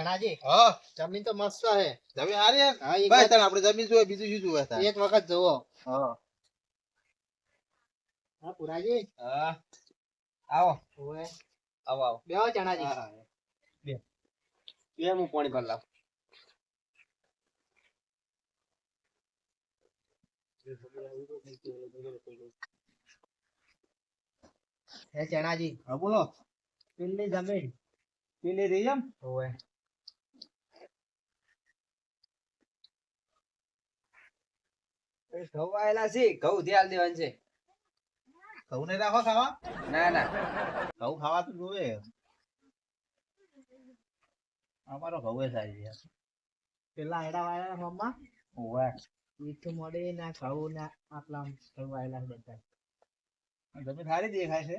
જણાજી હા જમીન તો મસ્ત હે. જમીન હારી હે? હા, એક ભાઈ વખત- તને આપણે જમીન જોઈએ બીજું શું જોઈએ તારે? એક વખત જોવો. હા હા પુરાજી હા આવો ઓએ આવો આવો બેહો જણાજી. હા બે હું પાણી ભર લાવ હે જણાજી હા બોલો પેલી જમીન પેલી રહી એમ ઓએ ઘઉં આયેલા છે ઘઉં ધ્યાન દેવાનું છે ઘઉં ને રાખો ખાવા ના ના ઘઉં ખાવા તો જોવે અમારો ઘઉં એ સારી છે પેલા આયડા વાળા ફોર્મમાં ઓવે ઈ તો મળે ના ખાવું ના આટલા ઘઉં વાયેલા છે બધા. જમીન સારી દેખાય છે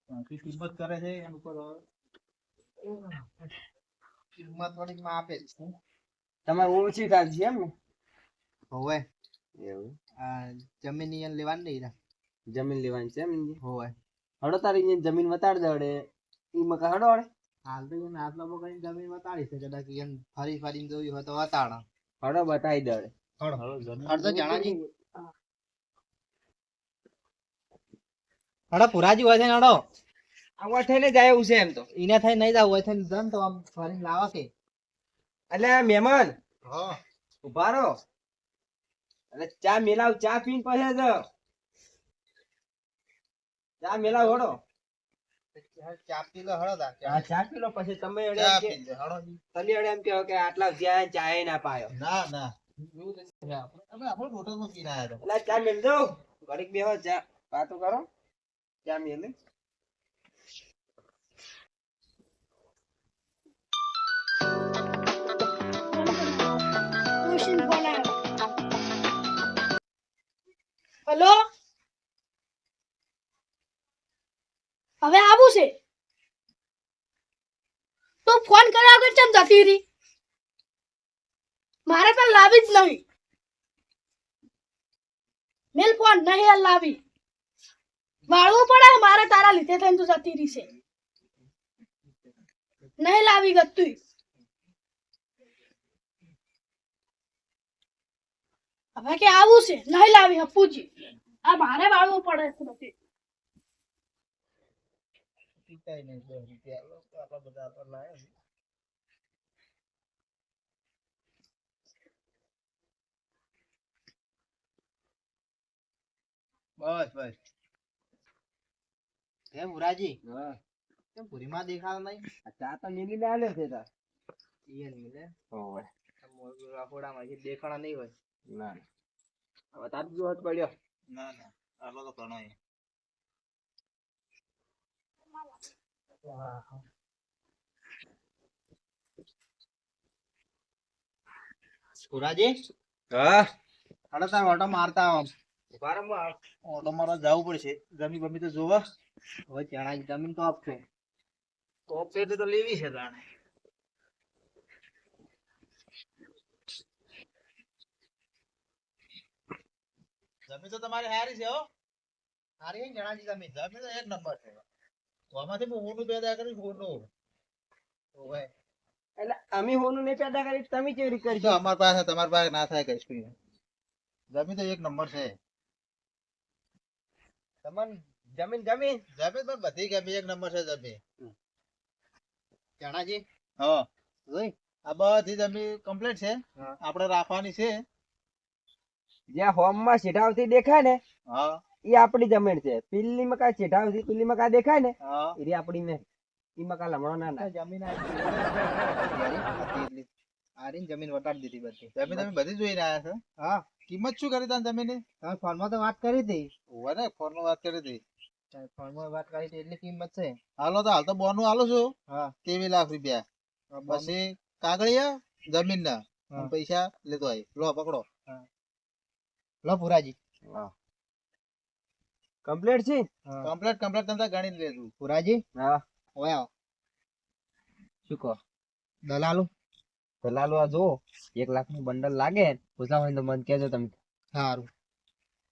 બાકી કિંમત કરે છે એના ઉપર કિંમત થોડીક માં આપે જ છે. તમારે ઓછી કાઢી છે એમ ને હોવે એવું આ જમીન ઈ લેવાની નહીં રા. જમીન લેવાની છે એમ ને? હોવે હડો તારી અહીંયા જમીન વતાડ દે હડે ઈ મકા હડો હડે હાલ તો એને આટલા બહુ કરીને જમીન વતાડી છે કદાચ ઈ એને ફરી ફરીને જોયું હોય તો વતાડો. હડો બતાવી દે હડે અડધો જણાજી હડો પુરાજી હોય છે ને હડો આવા થઈને જાય એવું છે એમ તો ઈને થઈ નહીં જાવ હોય છે ને જન તો આમ ફરીને લાવો કે. એટલે આ મહેમાન હા ઉભા રહો એટલે ચા મેલાવ ચા પીને પછી જ ચા મેલાવ હડો ચા પી લો હળો તાર. હા ચા પી લો પછી તમે અડે ચા એમ કે પી લે, હળો જી. તમે અડે એમ કહો કે આટલા જ્યાં ચાય ના પાયો ના ના એવું નથી આપણે હોટલમાં પીને આવ્યા હતા એટલે ચા મેલ દો ઘડીક બેહો ચા વાતો કરો ચા મેલે હેલો હવે આવું છે તો ફોન કર્યા વગર ચમ જતી રહી મારે તો લાવી જ નહીં મેલ ફોન નહીં લાવી વાળવું પડે મારે તારા લીધે થઈને તું જતી રહી છે નહીં લાવી ગતું હવે કે આવું છે નહીં લાવી હપુજી આ મારે વાળવું પડે છે બધી પીતાય નહીં 10 રૂપિયા લોકો આપણા બધા પર લાયા છે. બસ બસ હે પુરાજી હા કેમ પુરીમાં દેખાતો નહીં? આ ચા તો મેલી ને આલ્યો છે તાર ઈ ને મિલે ઓવે રખોડામાં હજી દેખાણા નહીં હોય. ના હવે તાર જો હત પડ્યો ના ના આલો તો ઘણો છે. પુરાજી હા હડો તાર ઓટો મારતા આવો. ઉભા રહો ઓટો મારવા જવું પડશે જમી બમી તો જોવા હવે જણાજી જમીન તો આપશે. કોપરેટ તો લેવી છે તાણે જમીન તો તમારી સારી છે હો સારી હે ને જણાજી જમીન? જમીન તો એક નંબર છે આમાંથી હું ઊંડું પેદા કરીશ ઊંડું હોવે એટલે અમે હોનું નહીં પેદા કરી તમે કેવી રીતે તો કરશો અમારી પાસે તમારી પાસે ના થાય કઈશ કોઈ જમીન તો એક નંબર છે તમને જમીન ગમી જમીન પણ બધી ગમી એક નંબર છે જમીન જણાજી હા જોઈ આ બધી જમીન કમ્પ્લીટ છે હા. આપણે રાખવાની છે જ્યાં હોમ માં છેટાવથી દેખાય ને હા એ આપણી જમીન છે પીલી મકા છેટાવથી પીલી મકા દેખાય ને હા એ આપણી ને ઈ મકા લમણો ના ના જમીન આરી જમીન વટાડી દીધી બધી. જમીન તમે બધી જોઈને આયા છો હા કિંમત શું કરી તાન જમીન તમે ફોનમાં તો વાત કરી હતી. ઓવે ને ફોન વાત કરી હતી ફોનમાં વાત કરી હતી એટલી કિંમત છે. હાલ તો બોનું આલું છું હા 23 લાખ રૂપિયા પછી કાગળિયા જમીન ના હા. પૈસા લેતો આવી લો પકડો લો પુરાજી કમ્પ્લીટ છે કમ્પ્લીટ તમે ગણી લેજો પુરાજી હા ઓય આવો. શું કહો દલાલું દલાલો આ જો 1 લાખ નું બંડલ લાગે પૂછા હોય તો મને કહેજો તમે સારું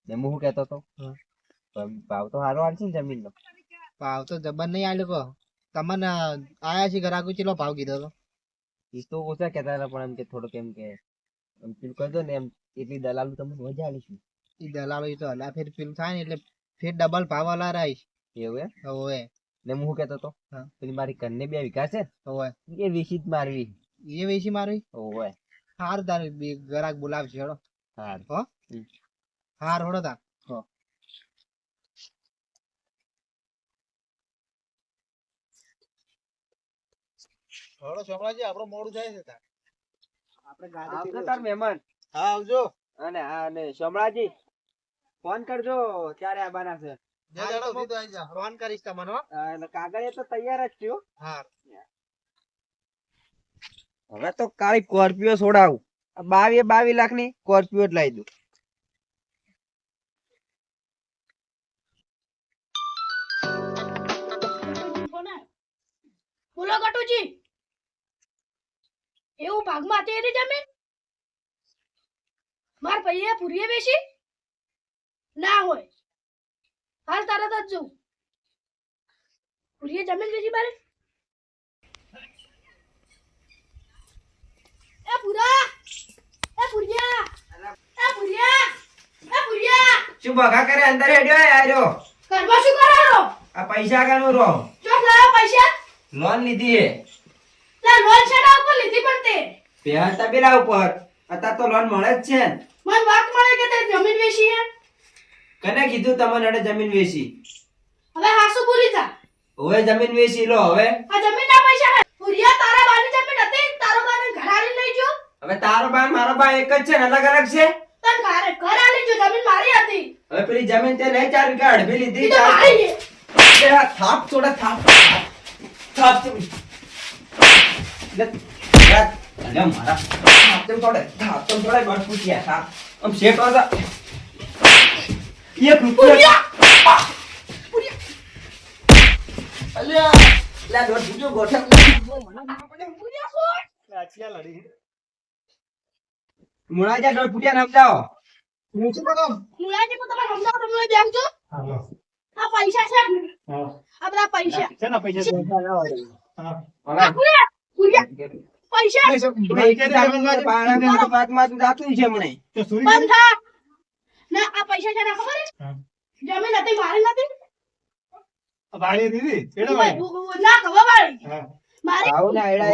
ને હું શું કહેતો તો હા. ભાવ તો સારો આવશે ને જમીન નો ભાવ તો જબર નહીં આલ્યો કહો. તમને આયા છે ઘરાકુ ચેલો ભાવ કીધો તો? એ તો ઓછા કહેતા હતા પણ એમ કે થોડોક એમ કે એમ પેલું કરજો ને એમ એટલી દલાલું તમને મજા આવીશું ઈ દલાલો ઈ તો હલા ફેર પેલું થાય ને એટલે ફેર ડબલ ભાવ હલા રાઈશ. એવું એમ ઓવે ને હું કહેતો હતો હા. પેલી મારી ઘરને 2 વીઘા છે ઓવે એ વિશિત મારવી એ વેચી મારી ઓવે હાર તારે ગરાક બોલાવશે હેડો. હાર હો હાર હોડો તા. હળો સોમલાજી આપણો મોડું થાય છે તાર. આપણે આવજો ગાડી તાર મહેમાન હા આવજો. અને શામળાજી ફોન કરજો ક્યારે આવવાના છે જે દાડો સુધી તો આઈ જા. ફોન કરીશ તમને હો. અને કાગળ તો તૈયાર જ થયો હાર હવે તો કાળી સ્કોર્પિયો છોડાવું 22 લાખની સ્કોર્પિયો જ લાવી દઉં બોલો ગટુજી, એવું ભાગમાં હતી એની જમીન માર પૈયે પૂરીએ બેસી ના હોય હાલ તરત જ જઉં. પૂરીએ જમીન બેસી મારે એ પૂરા એ પૂરિયા એ પૂરિયા એ પૂરિયા શું બગા કરે અંદર હેડ્યો આર્યો ઘરમાં શું કરો આ પૈસા કાનું રો જો લાવો પૈસા લોન લીધી હે લા લોન છેડા ઉપર લીધી પણ તે પેહા તબેલા ઉપર અત્યારે તો લોન મળે જ છે ને. મન વાત મળે કે તે જમીન વેચી હે. કને કીધું તમને અડે જમીન વેચી હવે હાસુ બોલી જા. હવે જમીન વેચી લો હવે આ જમીનના પૈસા હે. પૂરિયા તારા બાની જમીન હતી તારો બાને ઘર આલી લઈ જો. હવે તારો બા મારો બા એક જ છે ને અલગ અલગ છે તન ઘર આલી જો જમીન મારી હતી. હવે પેલી જમીન તે નહીં 4 વીઘા અડધી લીધી ઈ તો મારી હે. આ થાપ થોડા થાપ થાપ છે લે અરે મારા થાપ તો થોડા બળ પૂછ્યા થાપ આમ શેક વાળા એક રૂપિયા અલ્યા લે દોઢ પૂજો ગોઠા પૂરિયા છોડ. લાચિયા લડી. મુળાજા દોઢ પૂટિયા સમજાવો હું શું કરું? મુલાજી કો તમે સમજાવો તમે બેસજો. હાલો. આ પૈસા છે ને? હા. આ બધા પૈસા. શેના પૈસા છે? હા. આ પૂરિયા પૈસા નહીં, શું? પૈસા તો સુરી બંધ થા. ના આ પૈસા છે ને ખબર હે? હા. જમીન હતી મારી નથી. વાળી દીધી એડો વાળી. ના ખબર વાળી. હા. મારી આવું ના એડા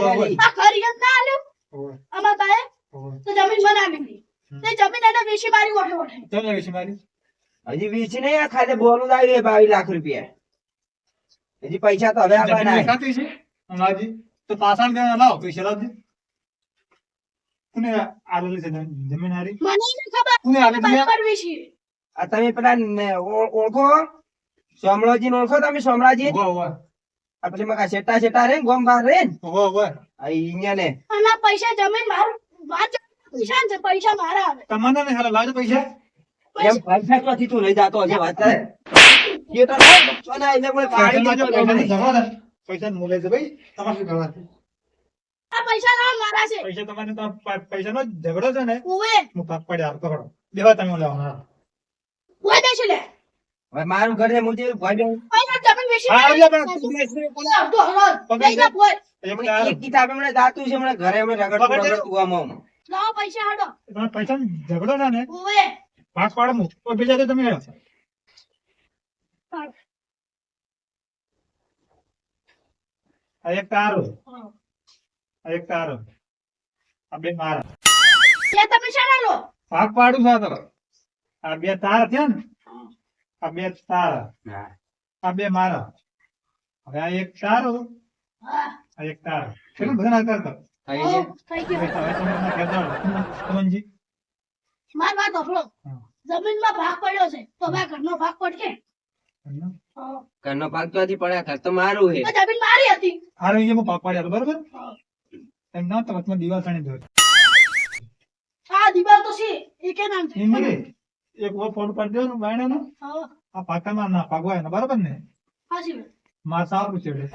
આ ઘર યદ ના આલ્યું. ઓય આમાં તાએ ઓય. તો જમીન બનાવી દીધી. તે જમીન એને વેચી મારી ઓઠે ઓઠે. તમને વિશે મારી. હજી વીસ નહીં આ ખાતે બોલું આવી 22 લાખ રૂપિયા હજી પૈસા તો હવે જમીન આવવાના વેચાતી છે અમરાજી તો પાછળ દેવાના લાવો પૈસા લાવજો. કોને આલેલી છે જમીન હારી? મને નહીં ખબર. કોને આલે તમે? બરાબર વેચી. આ તમે પેલા ઓળખો સોમળાજી ઓળખો તમે સોમળાજી ઓય ઓય આ પેલી મકા શેટા શેટા રે ગોમ બહાર રે ને ઓય ઓય. આ અહીંયા ને અને આ પૈસા જમીન માર વાત પૈસા છે પૈસા મારા આવે. તમને ને હાલ લાવજો પૈસા. એમ પૈસા ક્યાંથી તું લઈ જાતો હશે વાત કરે એ તો નહીં, સોના એને કોઈ પાડી પૈસા દેતો લાવજો, નહીં. પૈસા જમા દે. પૈસા નું લે છે ભાઈ તમારે શું કરવા છે? આ પૈસા લાવ મારા છે. પૈસા તમારે તો પૈસા નો ઝઘડો છે ને ઓવે હું પાક પડ્યા પકડો દેવા તમે લેવાના. ઓય દેશે લે. હવે મારું ઘર છે મુજે ભાઈ બેન પૈસા જમીન વેચી હા મારી. આવજો પણ તું બેસી બોલા. અડધો હરોજ. પકડી પૈસા પોય. એમ કે હાલ. એક કિતાબ હમણાં જાતું છે હમણાં ઘરે હમણાં રગડતું પકડ. રગડતું આમ લાવો પૈસા હડો. તમારે પૈસા નો ઝઘડો છે ને ઓવે પાક પાડો હું તો બીજા તો તમે હેડો. આ એક તારો આ એક તારો આ બે મારા તે તમે શાના લો. પાક પાડું છું આ તો. આ બે તાર થયા ને આ બે તારા હા આ બે મારા હવે આ એક તારો હા આ એક તારો કેટલું બધા ના કરતો થઈ હો, ગયા થઈ હવે ગયો. તમે મને કહેતા હોય. સુમનજી માર વાત સાંભળો. હા. જમીનમાં ભાગ પડ્યો છે તો હવે ઘરનો ભાગ પડશે. હા. ઘરનો ભાગ તો હજી પડ્યા ઘર તો મારું છે તો જમીન મારી હતી. હારું એ હું પાક પાડ્યા બરોબર એમ ના તો વચમાં દિવાલ સાણી દો આ દિવાલ તો છે એ કે નામ છે. એમ નહીં એક વો ફોન પર દો ને બાયણાનો હા આ પાકામાં ના પાગવાય ને બરોબર ને હાજી વાત. માં સારું છે એટલે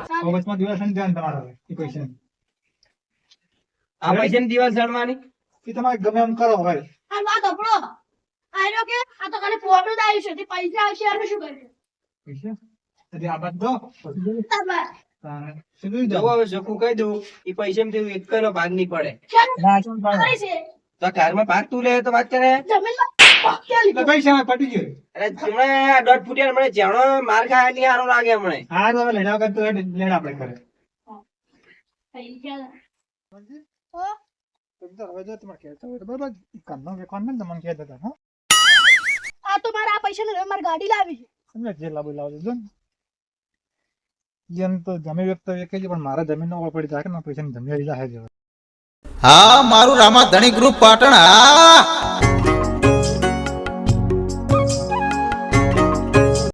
સારું. વચમાં દિવાલ સાણી ધ્યાન તમારે એ પૈસા આ પૈસાની દિવાલ ચડવાની એ તમારે ગમે એમ કરો ભાઈ આ વાત સાંભળો. આનો કે આ તો ખાલી ફોટો જ આવ્યું છે તે પૈસા આવશે આનું શું કર્યું પૈસા એટલે આ બાદ દો પછી તમારે સીધું જ જવું હવે ચોખ્ખું કહી દઉં એ પૈસા માં એક નો ભાગ નહીં પડે ના શું પાડે? મારી છે તો ઘરમાં ભાગ તું લે તો વાત કરે જમીનમાં પક્યા તો લીધો પૈસા માં પટી ગયો. અરે હમણાં 1.5 ફૂટિયા મને જેવણો માર ખાય નહીં સારો લાગે હમણાં હા તો હવે લેડા વગર તો લેડા આપણે કરે. થઈ ગયા હવે જો તમારે કહેતા હોય તો બરાબર કામનો વેકવાન ને તમને કહેતા હતા હા આ તો મારા આ પૈસા ને મારી ગાડી લાવી છે સમજે જે લાવો જો ને. જેમ તો જમી વ્યક્ત વેકે છે પણ મારા જમીન નો પડી જાય કે પૈસા ની જમી જાય છે. હા મારું રામા ધણી ગ્રુપ પાટણ હા